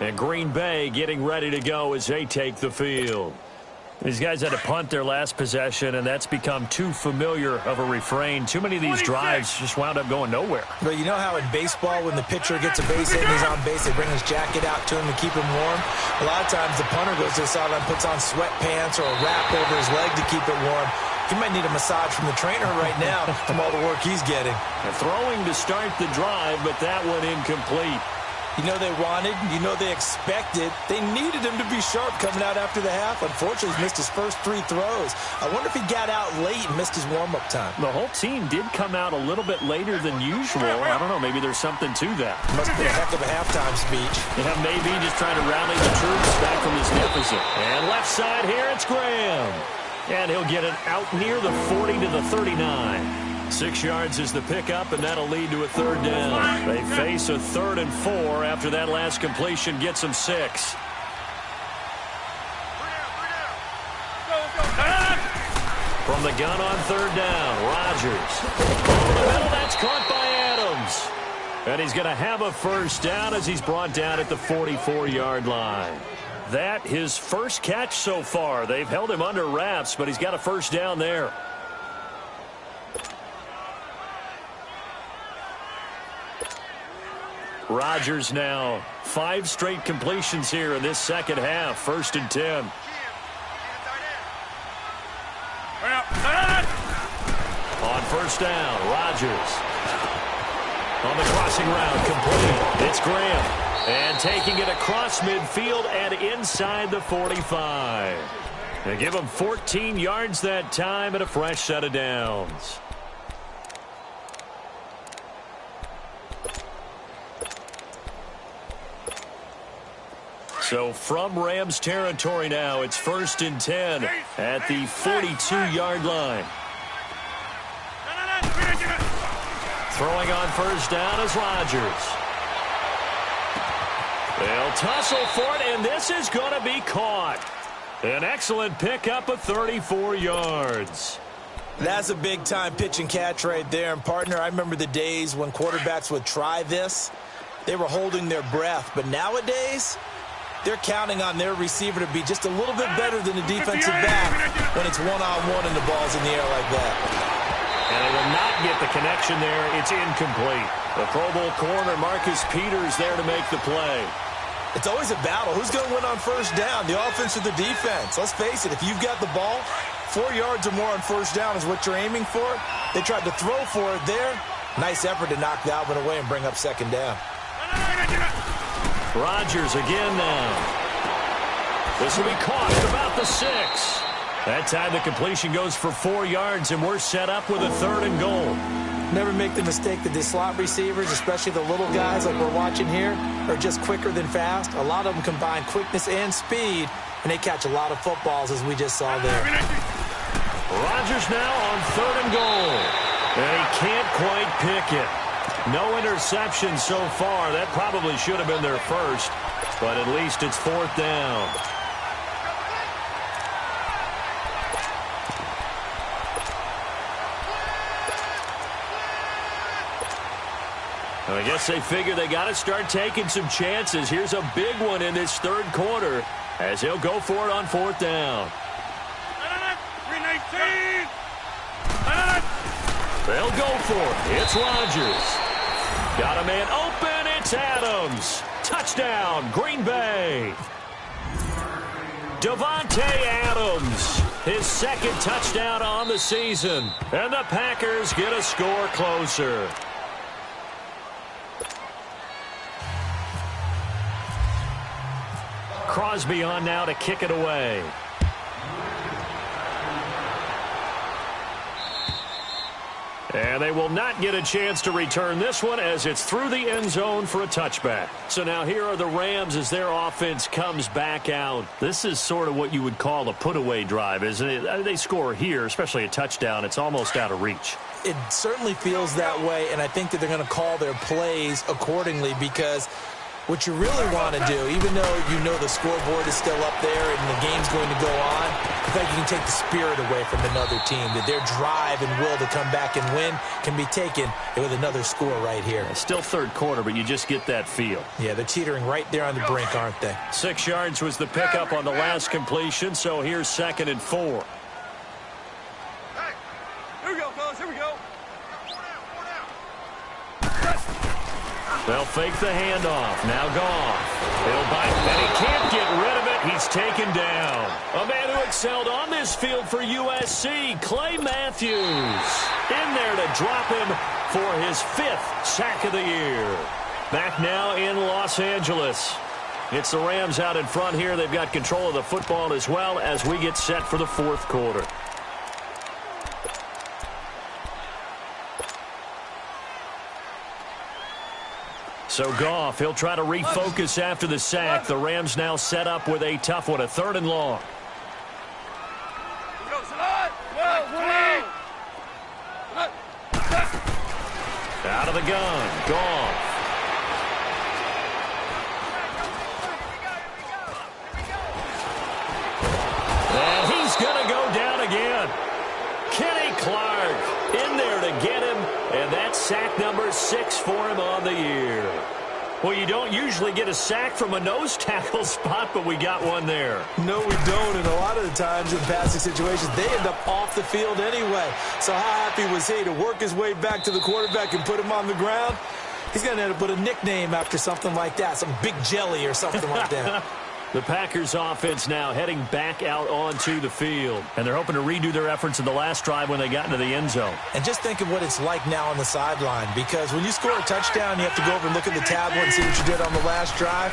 And Green Bay getting ready to go as they take the field. These guys had to punt their last possession, and that's become too familiar of a refrain. Too many of these drives just wound up going nowhere. But you know how in baseball, when the pitcher gets a base hit and he's on base, they bring his jacket out to him to keep him warm? A lot of times the punter goes to the sideline, puts on sweatpants or a wrap over his leg to keep it warm. He might need a massage from the trainer right now from all the work he's getting. And throwing to start the drive, but that one incomplete. You know they wanted, you know they expected. They needed him to be sharp coming out after the half. Unfortunately, he's missed his first 3 throws. I wonder if he got out late and missed his warm-up time. The whole team did come out a little bit later than usual. I don't know, maybe there's something to that. Must have been a heck of a halftime speech. Yeah, maybe just trying to rally the troops back from this deficit. And left side here, it's Graham. And he'll get it out near the 40 to the 39. 6 yards is the pickup, and that'll lead to a third down. They face a 3rd and 4 after that last completion gets them 6. From the gun on 3rd down, Rodgers. Over the middle, that's caught by Adams. And he's going to have a first down as he's brought down at the 44-yard line. That his first catch so far. They've held him under wraps, but he's got a first down there. Rodgers now 5 straight completions here in this second half. 1st and 10. On 1st down, Rodgers. On the crossing route, complete. It's Graham. And taking it across midfield and inside the 45. They give him 14 yards that time and a fresh set of downs. So from Rams territory now, it's 1st and 10 at the 42-yard line. Throwing on 1st down is Rodgers. They'll tussle for it, and this is going to be caught. An excellent pickup of 34 yards. That's a big-time pitch and catch right there. And, partner, I remember the days when quarterbacks would try this. They were holding their breath. But nowadays, they're counting on their receiver to be just a little bit better than the defensive back when it's one-on-one and the ball's in the air like that. And they will not get the connection there. It's incomplete. The Pro Bowl corner, Marcus Peters, there to make the play. It's always a battle. Who's going to win on 1st down, the offense or the defense? Let's face it, if you've got the ball, 4 yards or more on 1st down is what you're aiming for. They tried to throw for it there. Nice effort to knock that one away and bring up 2nd down. Rodgers again now. This will be caught at about the 6. That time the completion goes for 4 yards, and we're set up with a 3rd and goal. Never make the mistake that the slot receivers, especially the little guys like we're watching here, are just quicker than fast. A lot of them combine quickness and speed, and they catch a lot of footballs, as we just saw there. Rodgers now on 3rd and goal. And he can't quite pick it. No interception so far. That probably should have been their first, but at least it's 4th down. I guess they figure they got to start taking some chances. Here's a big one in this 3rd quarter as he'll go for it on 4th down. They'll go for it. It's Rodgers. Got a man open. It's Adams. Touchdown, Green Bay. Davante Adams, his 2nd touchdown on the season. And the Packers get a score closer. Crosby on now to kick it away. And they will not get a chance to return this one as it's through the end zone for a touchback. So now here are the Rams as their offense comes back out. This is sort of what you would call a put-away drive, isn't it? They score here, especially a touchdown. It's almost out of reach. It certainly feels that way, and I think that they're going to call their plays accordingly because what you really want to do, even though you know the scoreboard is still up there and the game's going to go on, I think you can take the spirit away from another team, that their drive and will to come back and win can be taken with another score right here. It's still third quarter, but you just get that feel. Yeah, they're teetering right there on the brink, aren't they? 6 yards was the pickup on the last completion, so here's 2nd and 4. Hey, here we go, fellas, here we go. They'll fake the handoff. Now Goff. He'll bite, and he can't get rid of it. He's taken down. A man who excelled on this field for USC, Clay Matthews. In there to drop him for his 5th sack of the year. Back now in Los Angeles. It's the Rams out in front here. They've got control of the football as well as we get set for the 4th quarter. So Goff, he'll try to refocus after the sack. The Rams now set up with a tough one, a 3rd and long. Out of the gun, Goff. And he's going to go down again. Kenny Clark in there to get him, and that's sack number 6 for him on the year. Well, you don't usually get a sack from a nose tackle spot, but we got one there. No, we don't, and a lot of the times in passing situations, they end up off the field anyway. So how happy was he to work his way back to the quarterback and put him on the ground? He's going to end up with a nickname after something like that, some Big Jelly or something like that. The Packers offense now heading back out onto the field. And they're hoping to redo their efforts in the last drive when they got into the end zone. And just think of what it's like now on the sideline. Because when you score a touchdown, you have to go over and look at the tablet and see what you did on the last drive.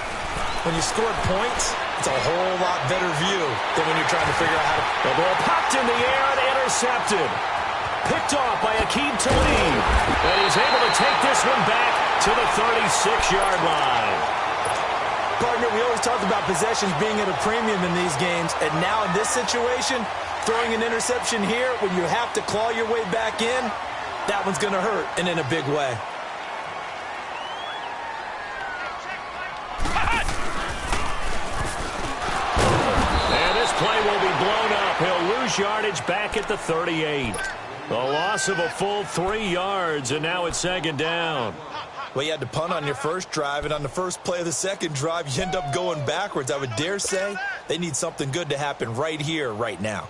When you scored points, it's a whole lot better view than when you're trying to figure out how to... The ball popped in the air and intercepted. Picked off by Aqib Talib. And he's able to take this one back to the 36-yard line. Partner, we always talk about possessions being at a premium in these games, and now in this situation, throwing an interception here when you have to claw your way back in, that one's going to hurt, and in a big way. And this play will be blown up. He'll lose yardage back at the 38. A loss of a full 3 yards, and now it's 2nd down. Well, you had to punt on your first drive, and on the first play of the second drive, you end up going backwards. I would dare say they need something good to happen right here, right now.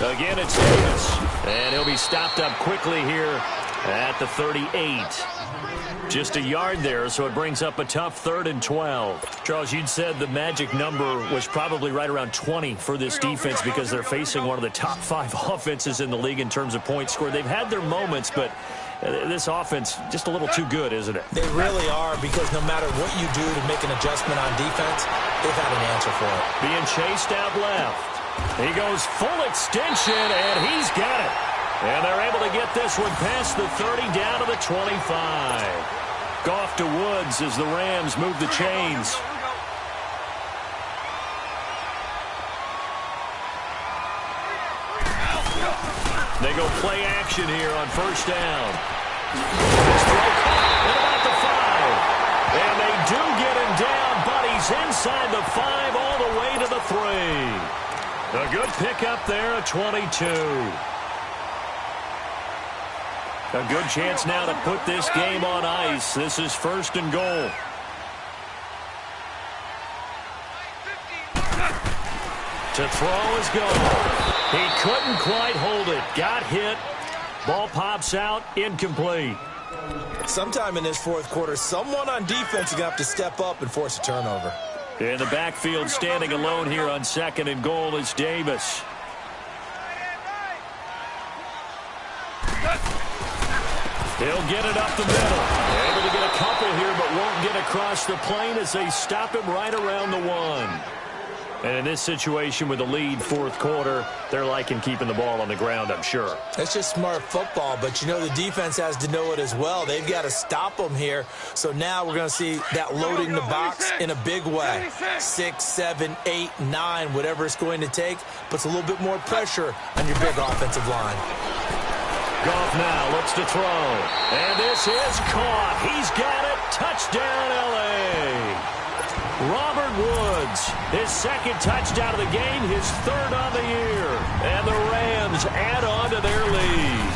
Again, it's Davis, and he'll be stopped up quickly here at the 38. Just a yard there, so it brings up a tough 3rd and 12. Charles, you'd said the magic number was probably right around 20 for this defense because they're facing one of the top 5 offenses in the league in terms of points scored. They've had their moments, but this offense just a little too good, isn't it? They really are, because no matter what you do to make an adjustment on defense, they've had an answer for it. Being chased out left. He goes full extension, and he's got it. And they're able to get this one past the 30 down to the 25. Goff to Woods as the Rams move the chains. They go play action here on 1st down. This throw caught at about the 5. And they do get him down, but he's inside the 5 all the way to the 3. A good pickup there, a 22. A good chance now to put this game on ice. This is 1st and goal. To throw is gone. He couldn't quite hold it. Got hit. Ball pops out. Incomplete. Sometime in this 4th quarter, someone on defense is going to have to step up and force a turnover. In the backfield, standing alone here on 2nd and goal is Davis. He'll get it up the middle. Able to get a couple here, but won't get across the plane as they stop him right around the 1. And in this situation with the lead, fourth quarter, they're liking keeping the ball on the ground, I'm sure. That's just smart football, but, you know, the defense has to know it as well. They've got to stop them here. So now we're going to see that loading the box in a big way. 6, 7, 8, 9, whatever it's going to take, puts a little bit more pressure on your big offensive line. Goff now looks to throw. And this is caught. He's got it. Touchdown, L.A. Robert Woods, his second touchdown of the game, his third on the year. And the Rams add on to their lead.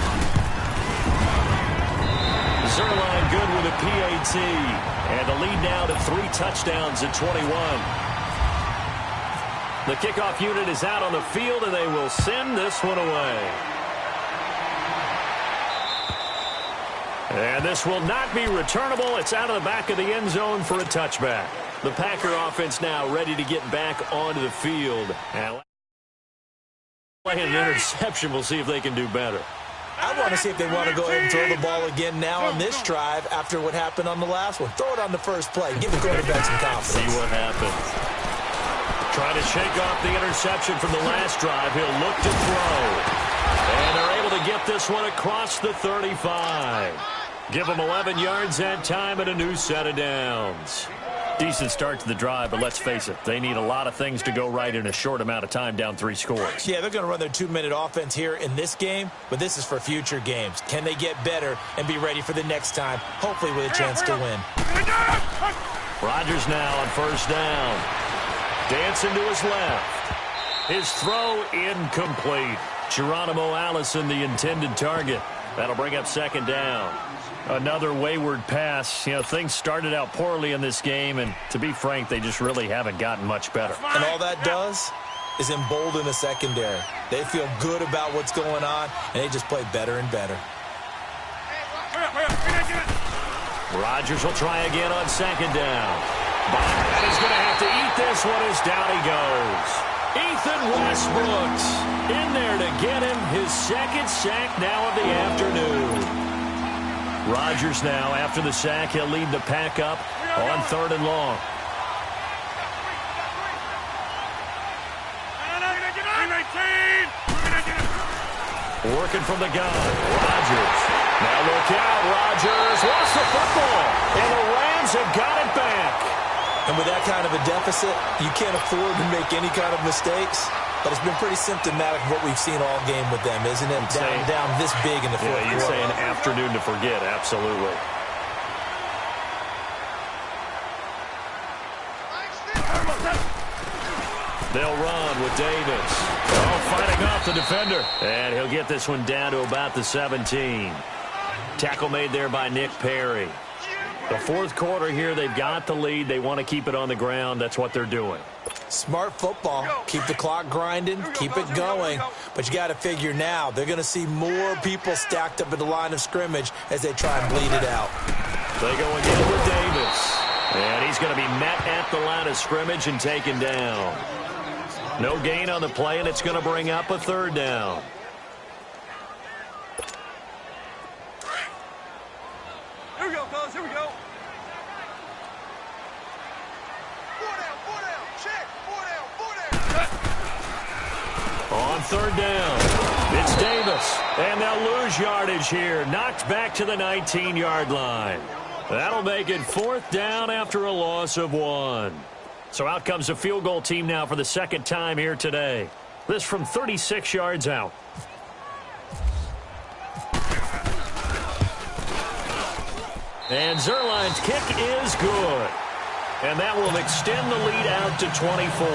Zerline good with a PAT. And the lead now to 3 touchdowns at 21. The kickoff unit is out on the field, and they will send this one away. And this will not be returnable. It's out of the back of the end zone for a touchback. The Packer offense now ready to get back onto the field. And playing an interception, we'll see if they can do better. I want to see if they want to go ahead and throw the ball again now on this drive after what happened on the last one. Throw it on the first play. Give the quarterback some confidence. See what happens. Trying to shake off the interception from the last drive. He'll look to throw. And they're able to get this one across the 35. Give them 11 yards that time and a new set of downs. Decent start to the drive, but let's face it, they need a lot of things to go right in a short amount of time, down 3 scores. Yeah, they're going to run their 2-minute offense here in this game, but this is for future games. Can they get better and be ready for the next time, hopefully with a chance to win? Rodgers now on first down. Dancing to his left. His throw incomplete. Geronimo Allison, the intended target. That'll bring up second down. Another wayward pass. You know, things started out poorly in this game, and to be frank, they just really haven't gotten much better. And all that does is embolden the secondary. They feel good about what's going on, and they just play better and better. Rodgers will try again on second down. And he's going to have to eat this one as down he goes. Ethan Westbrooks in there to get him his second sack now of the afternoon. Rodgers now, after the sack, he'll lead the pack up on 3rd and long. Working from the gun, Rodgers. Now look out, Rodgers lost the football, and the Rams have got it back. And with that kind of a deficit, you can't afford to make any kind of mistakes. But it's been pretty symptomatic of what we've seen all game with them, isn't it? Down this big in the fourth quarter. Yeah, you'd say an afternoon to forget, absolutely. They'll run with Davis. Fighting off the defender. And he'll get this one down to about the 17. Tackle made there by Nick Perry. The fourth quarter here, they've got the lead. They want to keep it on the ground. That's what they're doing. Smart football. Keep the clock grinding. Keep it going. But you got to figure now, they're going to see more people stacked up at the line of scrimmage as they try and bleed it out. They go again with Davis. And he's going to be met at the line of scrimmage and taken down. No gain on the play, and it's going to bring up a 3rd down. Here we go, fellas. Here we go. 4 down. Check. 4 down. On 3rd down, it's Davis. And they'll lose yardage here. Knocked back to the 19-yard line. That'll make it 4th down after a loss of 1. So out comes the field goal team now for the second time here today. This from 36 yards out. And Zerline's kick is good. And that will extend the lead out to 24.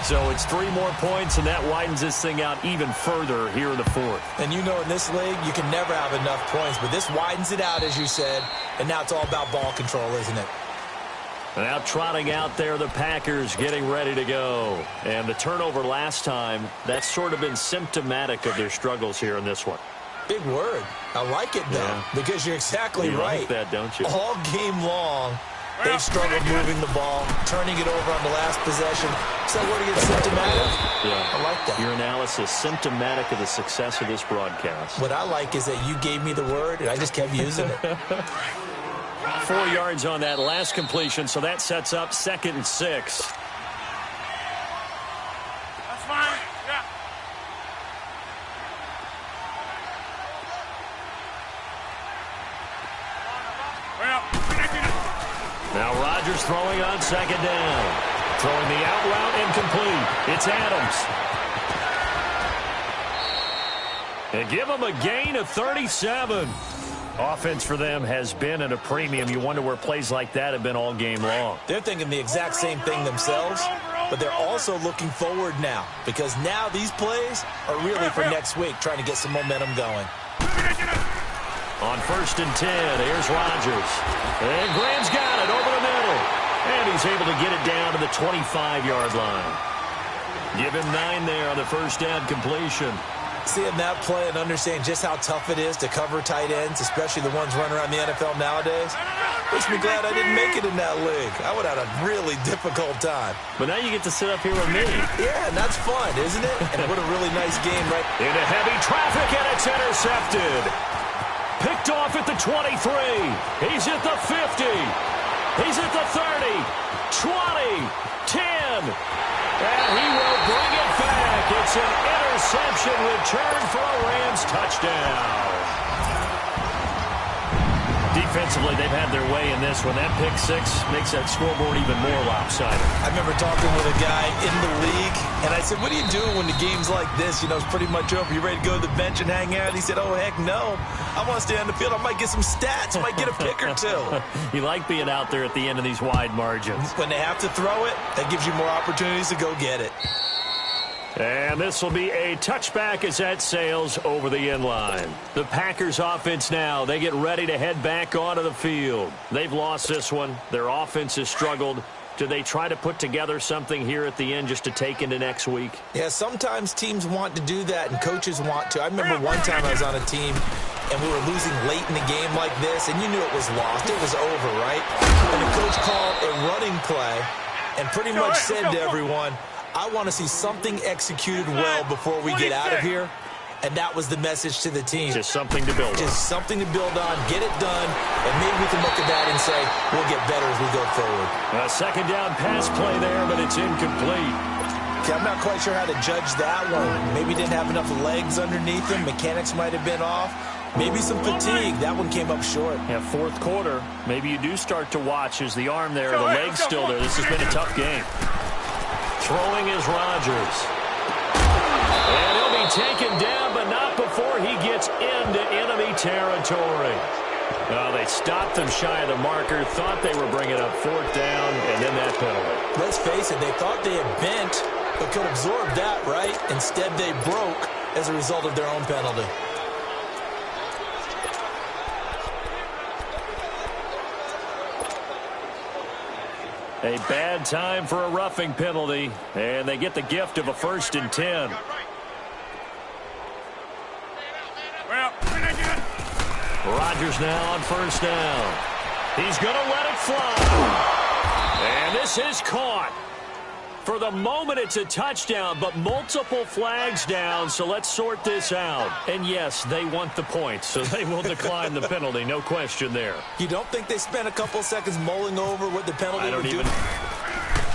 So it's 3 more points, and that widens this thing out even further here in the 4th. And you know in this league, you can never have enough points. But this widens it out, as you said. And now it's all about ball control, isn't it? And now trotting out there, the Packers getting ready to go. And the turnover last time, that's sort of been symptomatic of their struggles here in this one. Big word. I like it, though, because you're exactly right. You like that, don't you? All game long, they've struggled moving the ball, turning it over on the last possession. So what do you get, symptomatic? Yeah. I like that. Your analysis, symptomatic of the success of this broadcast. What I like is that you gave me the word, and I just kept using it. 4 yards on that last completion, so that sets up 2nd and 6. That's fine. Yeah. Now Rodgers throwing on 2nd down. Throwing the out route incomplete. It's Adams. And give them a gain of 37. Offense for them has been at a premium. You wonder where plays like that have been all game long. They're thinking the exact same thing themselves, but they're also looking forward now because now these plays are really for next week, trying to get some momentum going. On 1st and 10, here's Rodgers. And Graham's got it over the middle. And he's able to get it down to the 25-yard line. Give him 9 there on the first down completion. Seeing that play and understanding just how tough it is to cover tight ends, especially the ones running around the NFL nowadays, makes me glad I didn't make it in that league. I would have had a really difficult time. But now you get to sit up here with me. Yeah, and that's fun, isn't it? And what a really nice game, right? Into heavy traffic, and it's intercepted. Picked off at the 23. He's at the 50. He's at the 30. 20. 10. And he will bring it back. It's an interception return for a Rams touchdown. Defensively, they've had their way in this one. That pick 6 makes that scoreboard even more lopsided. I remember talking with a guy in the league, and I said, what do you do when the game's like this? You know, it's pretty much over. You ready to go to the bench and hang out? He said, oh, heck no. I want to stay on the field. I might get some stats. I might get a pick or two. You like being out there at the end of these wide margins. When they have to throw it, that gives you more opportunities to go get it. And this will be a touchback as that sails over the end line. The Packers offense now, they get ready to head back onto the field. They've lost this one. Their offense has struggled. Do they try to put together something here at the end just to take into next week? Yeah, sometimes teams want to do that and coaches want to. I remember one time I was on a team and we were losing late in the game like this, and you knew it was lost. It was over, right? And the coach called a running play and pretty much said to everyone, I want to see something executed well before we get out of here. And that was the message to the team. Just something to build on. Just something to build on, get it done, and maybe we can look at that and say, we'll get better as we go forward. A 2nd down pass play there, but it's incomplete. Okay, I'm not quite sure how to judge that one. Maybe didn't have enough legs underneath him. Mechanics might have been off. Maybe some fatigue. That one came up short. Yeah, 4th quarter. Maybe you do start to watch as the arm there, the leg's still there. This has been a tough game. Throwing is Rodgers. And he'll be taken down, but not before he gets into enemy territory. They stopped him shy of the marker, thought they were bringing up 4th down, and then that penalty. Let's face it, they thought they had bent, but could absorb that, right? Instead, they broke as a result of their own penalty. A bad time for a roughing penalty, and they get the gift of a 1st and 10. Rodgers now on 1st down. He's going to let it fly. And this is caught. For the moment, it's a touchdown, but multiple flags down, so let's sort this out. And yes, they want the points, so they will decline the penalty, no question there. You don't think they spent a couple seconds mulling over what the penalty would do?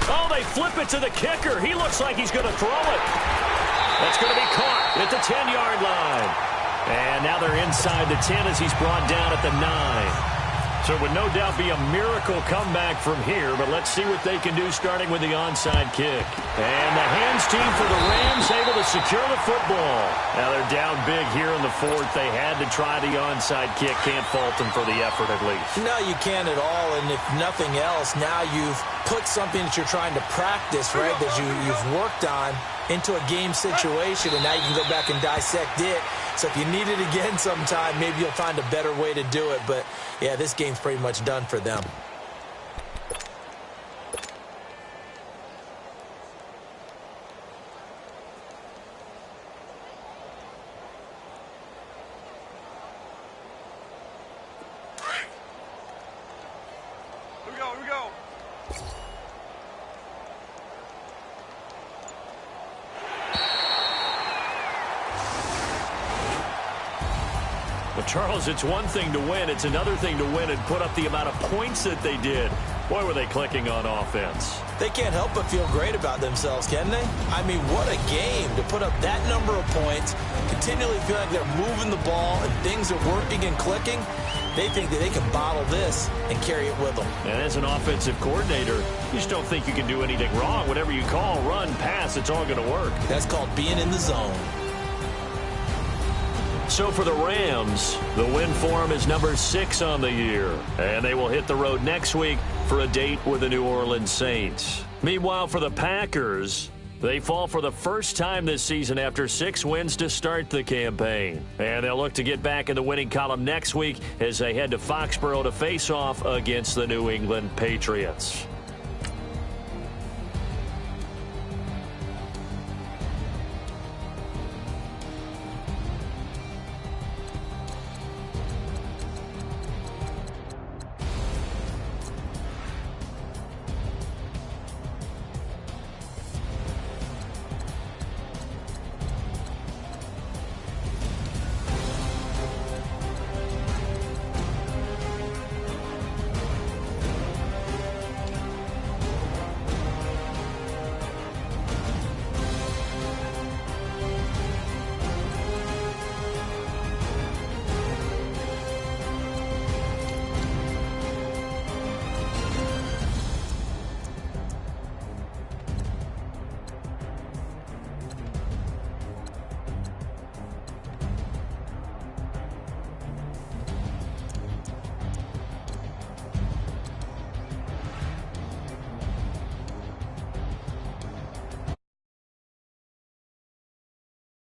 Oh, they flip it to the kicker. He looks like he's going to throw it. That's going to be caught at the 10-yard line. And now they're inside the 10 as he's brought down at the 9. So it would no doubt be a miracle comeback from here, but let's see what they can do starting with the onside kick. And the hands team for the Rams able to secure the football. Now they're down big here in the 4th. They had to try the onside kick. Can't fault them for the effort at least. No, you can't at all, and if nothing else, now you've put something that you're trying to practice, right, that you've worked on into a game situation, and now you can go back and dissect it. So if you need it again sometime, maybe you'll find a better way to do it. But, yeah, this game's pretty much done for them. Here we go. The Charles, it's one thing to win. It's another thing to win and put up the amount of points that they did. Boy, were they clicking on offense. They can't help but feel great about themselves, can they? I mean, what a game to put up that number of points, continually feel like they're moving the ball and things are working and clicking. They think that they can bottle this and carry it with them. And as an offensive coordinator, you just don't think you can do anything wrong. Whatever you call, run, pass, it's all going to work. That's called being in the zone. So for the Rams, the win for them is number 6 on the year. And they will hit the road next week for a date with the New Orleans Saints. Meanwhile, for the Packers, they fall for the first time this season after 6 wins to start the campaign. And they'll look to get back in the winning column next week as they head to Foxborough to face off against the New England Patriots.